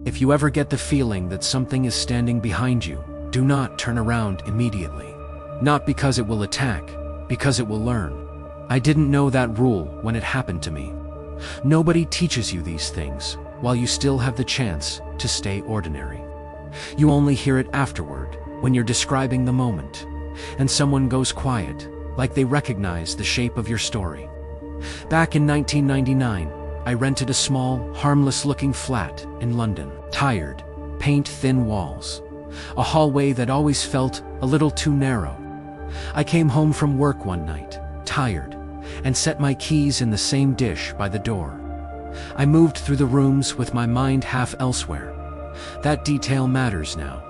If you ever get the feeling that something is standing behind you, do not turn around immediately. Not because it will attack, because it will learn. I didn't know that rule when it happened to me. Nobody teaches you these things while you still have the chance to stay ordinary. You only hear it afterward, when you're describing the moment, and someone goes quiet, like they recognize the shape of your story. Back in 1999, I rented a small, harmless-looking flat in London. Tired, paint-thin walls. A hallway that always felt a little too narrow. I came home from work one night, tired, and set my keys in the same dish by the door. I moved through the rooms with my mind half elsewhere. That detail matters now.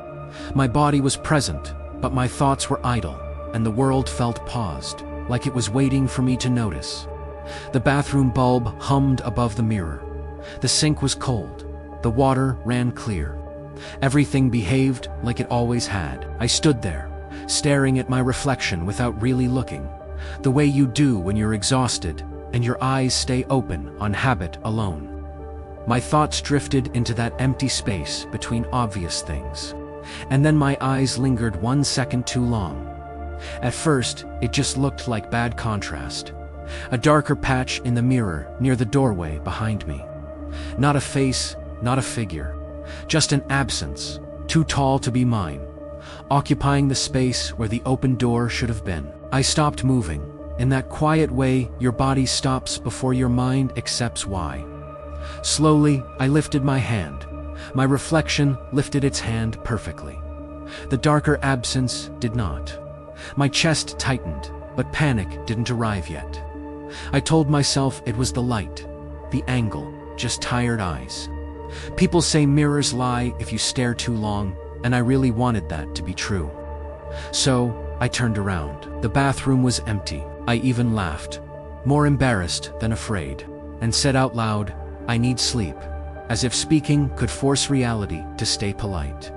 My body was present, but my thoughts were idle, and the world felt paused, like it was waiting for me to notice. The bathroom bulb hummed above the mirror. The sink was cold. The water ran clear. Everything behaved like it always had. I stood there, staring at my reflection without really looking, the way you do when you're exhausted and your eyes stay open on habit alone. My thoughts drifted into that empty space between obvious things, and then my eyes lingered 1 second too long. At first, it just looked like bad contrast. A darker patch in the mirror near the doorway behind me. Not a face, not a figure, just an absence, too tall to be mine, occupying the space where the open door should have been. I stopped moving, in that quiet way your body stops before your mind accepts why. Slowly, I lifted my hand. My reflection lifted its hand perfectly. The darker absence did not. My chest tightened, but panic didn't arrive yet. I told myself it was the light, the angle, just tired eyes. People say mirrors lie if you stare too long, and I really wanted that to be true. So, I turned around. The bathroom was empty. I even laughed, more embarrassed than afraid, and said out loud, "I need sleep," as if speaking could force reality to stay polite.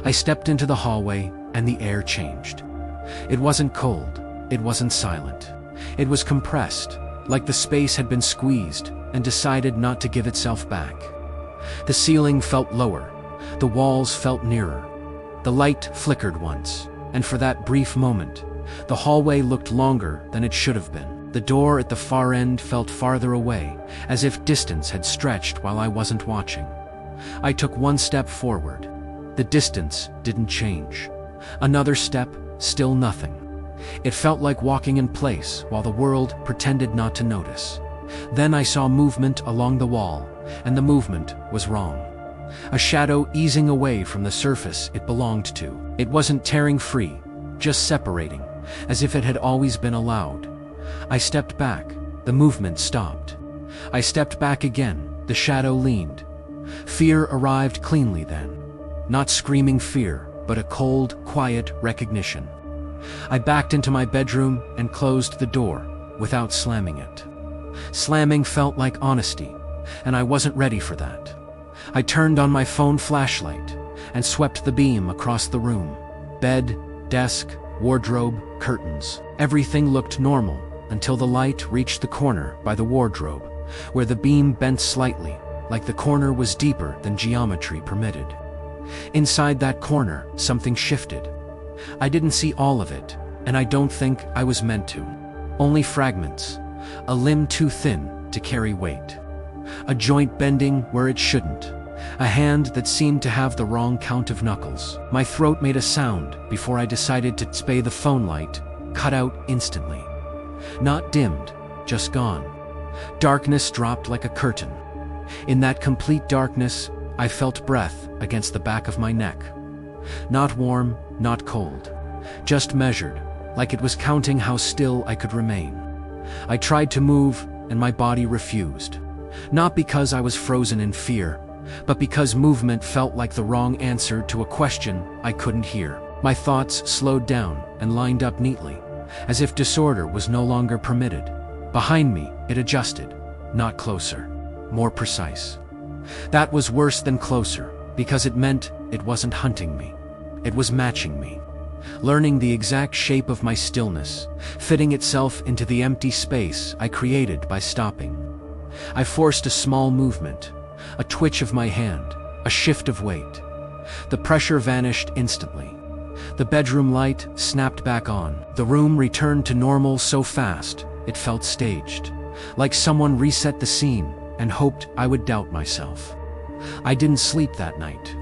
I stepped into the hallway, and the air changed. It wasn't cold. It wasn't silent. It was compressed, like the space had been squeezed and decided not to give itself back. The ceiling felt lower. The walls felt nearer. The light flickered once, and for that brief moment, the hallway looked longer than it should have been. The door at the far end felt farther away, as if distance had stretched while I wasn't watching. I took 1 step forward. The distance didn't change. Another step, still nothing. It felt like walking in place while the world pretended not to notice. Then I saw movement along the wall, and the movement was wrong. A shadow easing away from the surface it belonged to. It wasn't tearing free, just separating, as if it had always been allowed. I stepped back. The movement stopped. I stepped back again. The shadow leaned. Fear arrived cleanly then. Not screaming fear, but a cold, quiet recognition. I backed into my bedroom and closed the door, without slamming it. Slamming felt like honesty, and I wasn't ready for that. I turned on my phone flashlight and swept the beam across the room. Bed, desk, wardrobe, curtains. Everything looked normal until the light reached the corner by the wardrobe, where the beam bent slightly, like the corner was deeper than geometry permitted. Inside that corner, something shifted. I didn't see all of it, and I don't think I was meant to. Only fragments. A limb too thin to carry weight. A joint bending where it shouldn't. A hand that seemed to have the wrong count of knuckles. My throat made a sound before I decided to spay the phone light, cut out instantly. Not dimmed, just gone. Darkness dropped like a curtain. In that complete darkness, I felt breath against the back of my neck. Not warm, not cold. Just measured, like it was counting how still I could remain. I tried to move, and my body refused. Not because I was frozen in fear, but because movement felt like the wrong answer to a question I couldn't hear. My thoughts slowed down and lined up neatly, as if disorder was no longer permitted. Behind me, it adjusted, not closer, more precise. That was worse than closer, because it meant it wasn't hunting me. It was matching me, learning the exact shape of my stillness, fitting itself into the empty space I created by stopping. I forced a small movement, a twitch of my hand, A shift of weight. The pressure vanished instantly. The bedroom light snapped back on. The room returned to normal so fast, it felt staged. Like someone reset the scene and hoped I would doubt myself. I didn't sleep that night.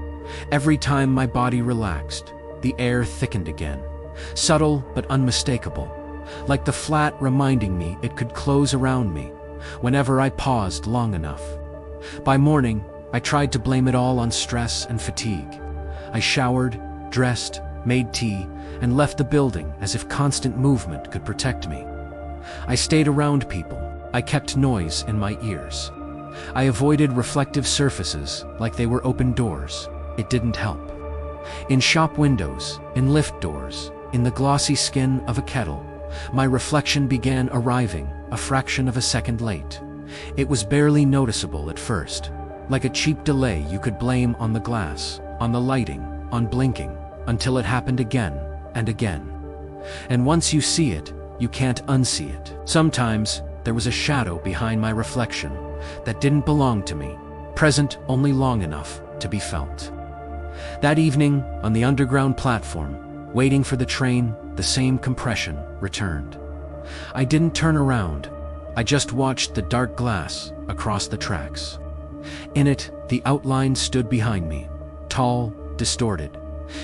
Every time my body relaxed, the air thickened again. Subtle but unmistakable. Like the flat reminding me it could close around me whenever I paused long enough. By morning, I tried to blame it all on stress and fatigue. I showered, dressed, made tea, and left the building as if constant movement could protect me. I stayed around people. I kept noise in my ears. I avoided reflective surfaces like they were open doors. It didn't help. In shop windows, in lift doors, in the glossy skin of a kettle, my reflection began arriving a fraction of a second late. It was barely noticeable at first, like a cheap delay you could blame on the glass, on the lighting, on blinking, until it happened again and again. And once you see it, you can't unsee it. Sometimes there was a shadow behind my reflection that didn't belong to me, present only long enough to be felt. That evening, on the underground platform, waiting for the train, the same compression returned. I didn't turn around. I just watched the dark glass across the tracks. In it, the outline stood behind me, tall, distorted,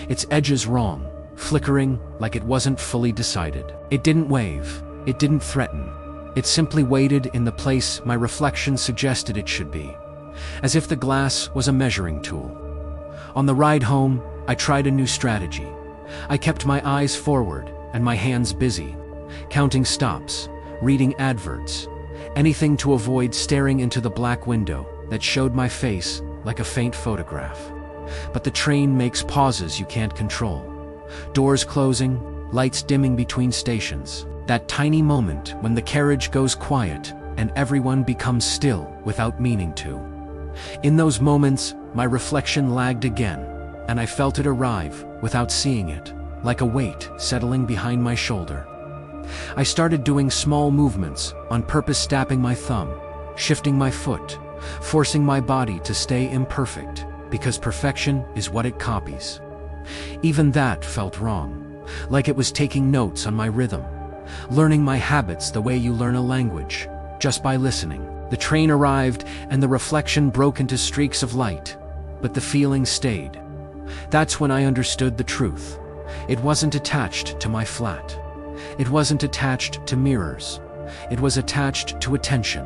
its edges wrong, flickering like it wasn't fully decided. It didn't wave. It didn't threaten. It simply waited in the place my reflection suggested it should be, as if the glass was a measuring tool. On the ride home, I tried a new strategy. I kept my eyes forward and my hands busy, counting stops, reading adverts, anything to avoid staring into the black window that showed my face like a faint photograph. But the train makes pauses you can't control. Doors closing, lights dimming between stations. That tiny moment when the carriage goes quiet and everyone becomes still without meaning to. In those moments, my reflection lagged again, and I felt it arrive without seeing it, like a weight settling behind my shoulder. I started doing small movements, on purpose tapping my thumb, shifting my foot, forcing my body to stay imperfect, because perfection is what it copies. Even that felt wrong, like it was taking notes on my rhythm, learning my habits the way you learn a language, just by listening. The train arrived and the reflection broke into streaks of light, but the feeling stayed. That's when I understood the truth. It wasn't attached to my flat. It wasn't attached to mirrors. It was attached to attention.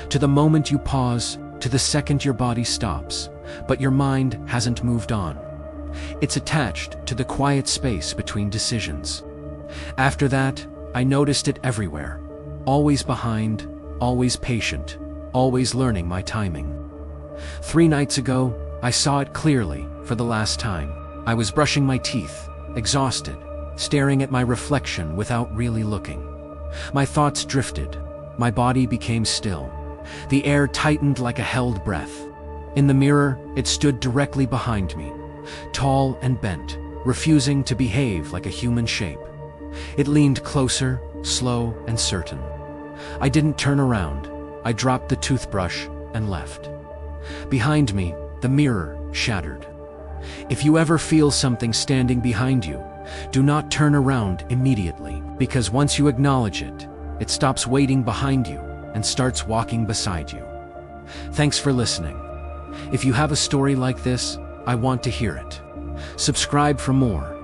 To the moment you pause, to the second your body stops, but your mind hasn't moved on. It's attached to the quiet space between decisions. After that, I noticed it everywhere. Always behind, always patient, always learning my timing. 3 nights ago, I saw it clearly for the last time. I was brushing my teeth, exhausted, staring at my reflection without really looking. My thoughts drifted. My body became still. The air tightened like a held breath. In the mirror, it stood directly behind me, tall and bent, refusing to behave like a human shape. It leaned closer, slow and certain. I didn't turn around. I dropped the toothbrush and left. Behind me, the mirror shattered. If you ever feel something standing behind you, do not turn around immediately, because once you acknowledge it, it stops waiting behind you and starts walking beside you. Thanks for listening. If you have a story like this, I want to hear it. Subscribe for more.